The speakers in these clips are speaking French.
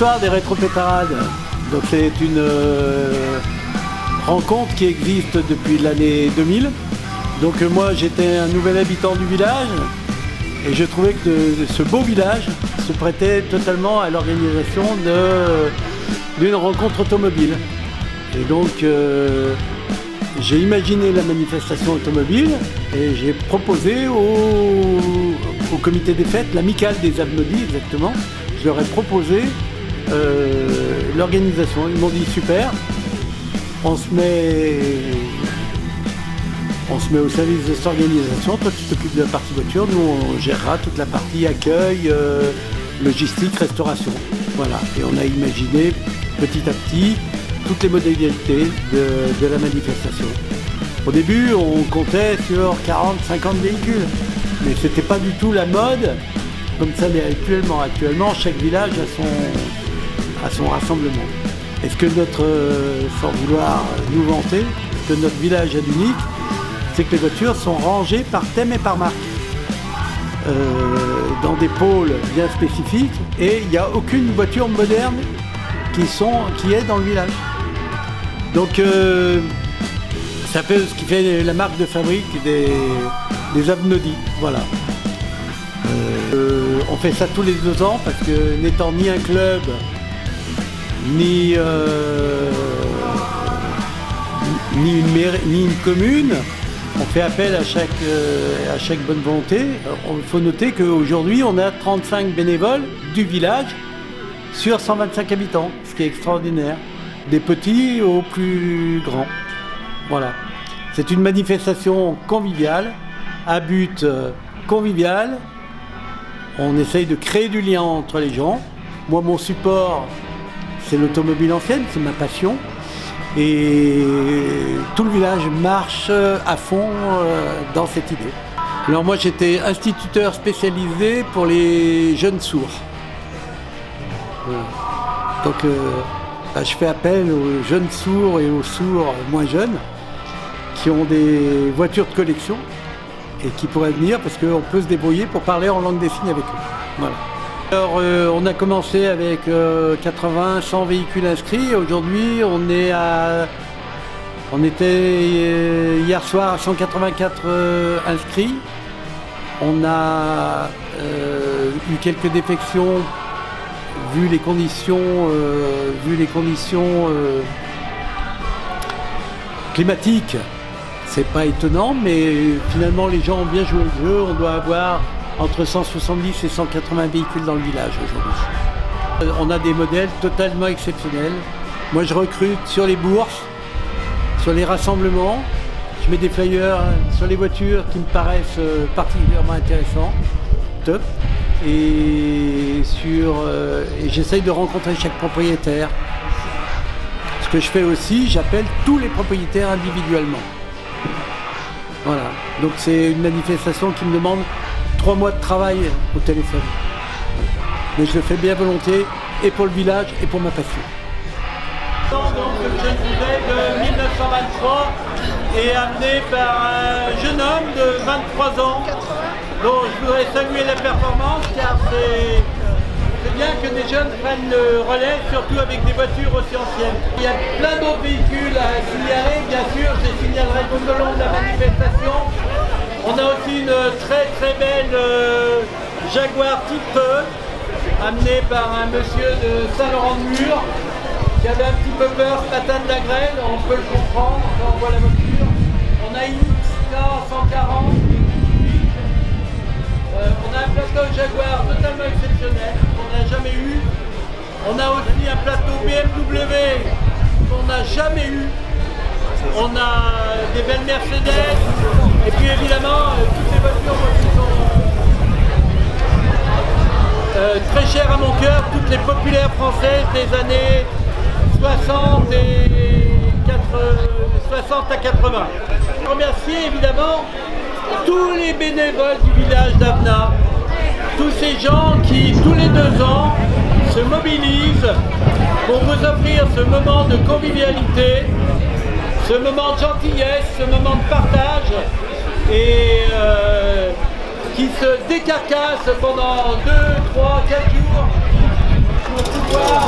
l'histoire des rétropétarades. Donc c'est une rencontre qui existe depuis l'année 2000. Donc moi j'étais un nouvel habitant du village et je trouvais que ce beau village se prêtait totalement à l'organisation d'une rencontre automobile. Et donc j'ai imaginé la manifestation automobile et j'ai proposé au comité des fêtes, l'amicale des Avnodis exactement, je leur ai proposé l'organisation. Ils m'ont dit super, on se met au service de cette organisation, toi tu t'occupes de la partie voiture, nous on gérera toute la partie accueil, logistique, restauration. Voilà, et on a imaginé petit à petit toutes les modalités de la manifestation. Au début, on comptait sur 40-50 véhicules, mais c'était pas du tout la mode comme ça l'est actuellement. Actuellement, chaque village a son rassemblement. Est-ce que sans vouloir nous vanter, ce que notre village a d'unique, c'est que les voitures sont rangées par thème et par marque, dans des pôles bien spécifiques, et il n'y a aucune voiture moderne qui est dans le village. Donc c'est un peu ce qui fait la marque de fabrique des Avnodis, voilà. On fait ça tous les 2 ans parce que n'étant ni un club, ni une commune, on fait appel à chaque bonne volonté. Il faut noter qu'aujourd'hui on a 35 bénévoles du village sur 125 habitants, ce qui est extraordinaire, des petits aux plus grands. Voilà. C'est une manifestation conviviale, à but convivial. On essaye de créer du lien entre les gens. Moi, mon support, c'est l'automobile ancienne, c'est ma passion. Et tout le village marche à fond dans cette idée. Alors moi, j'étais instituteur spécialisé pour les jeunes sourds. Voilà. Donc, je fais appel aux jeunes sourds et aux sourds moins jeunes qui ont des voitures de collection et qui pourraient venir parce qu'on peut se débrouiller pour parler en langue des signes avec eux. Voilà. Alors on a commencé avec 80-100 véhicules inscrits. Aujourd'hui on était hier soir à 184 inscrits. On a eu quelques défections vu les conditions climatiques. C'est pas étonnant, mais finalement les gens ont bien joué le jeu. On doit avoir entre 170 et 180 véhicules dans le village aujourd'hui. On a des modèles totalement exceptionnels. Moi je recrute sur les bourses, sur les rassemblements. Je mets des flyers sur les voitures qui me paraissent particulièrement intéressants. Top. Et j'essaye de rencontrer chaque propriétaire. Ce que je fais aussi, j'appelle tous les propriétaires individuellement. Voilà, donc c'est une manifestation qui me demande 3 mois de travail au téléphone. Mais je le fais bien volontiers, et pour le village, et pour ma passion. Donc le jeune Bouvet de 1923 est amené par un jeune homme de 23 ans. Donc je voudrais saluer la performance, car c'est bien que des jeunes prennent le relais, surtout avec des voitures aussi anciennes. Il y a plein d'autres véhicules à signaler, bien sûr, je les signalerai tout au long de la manifestation. On a aussi une très très belle Jaguar type E, amenée par un monsieur de Saint-Laurent-de-Mur, qui avait un petit peu peur ce matin de la grêle, on peut le comprendre quand on voit la voiture. On a une XK 140. On a un plateau Jaguar totalement exceptionnel, qu'on n'a jamais eu. On a aussi un plateau BMW qu'on n'a jamais eu. On a des belles Mercedes. Et puis évidemment, toutes les voitures qui sont très chères à mon cœur, toutes les populaires françaises des années 60 à 80. Je remercie évidemment tous les bénévoles du village d'Avna, tous ces gens qui, tous les 2 ans, se mobilisent pour vous offrir ce moment de convivialité, ce moment de gentillesse, ce moment de partage, et qui se décarcassent pendant 2, 3, 4 jours pour pouvoir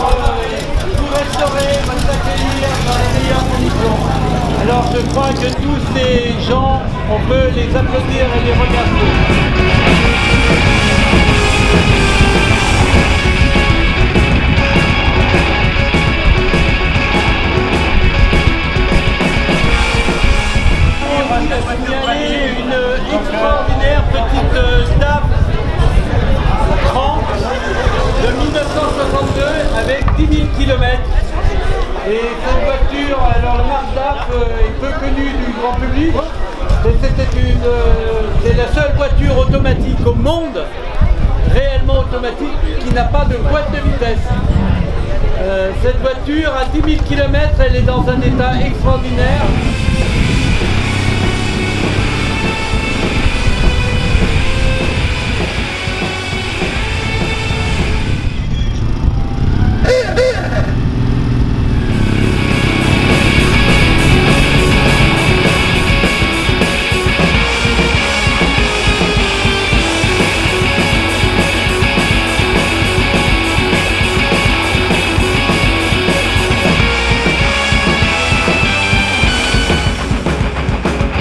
vous restaurer, vous accueillir dans les meilleures conditions. Alors je crois que tous ces gens, on peut les applaudir et les remercier. Une extraordinaire petite DAF 30 de 1962 avec 10 000 km. Et cette voiture, alors le marque DAF est peu connue du grand public. C'est la seule voiture automatique au monde, réellement automatique, qui n'a pas de boîte de vitesse. Cette voiture à 10 000 km, elle est dans un état extraordinaire.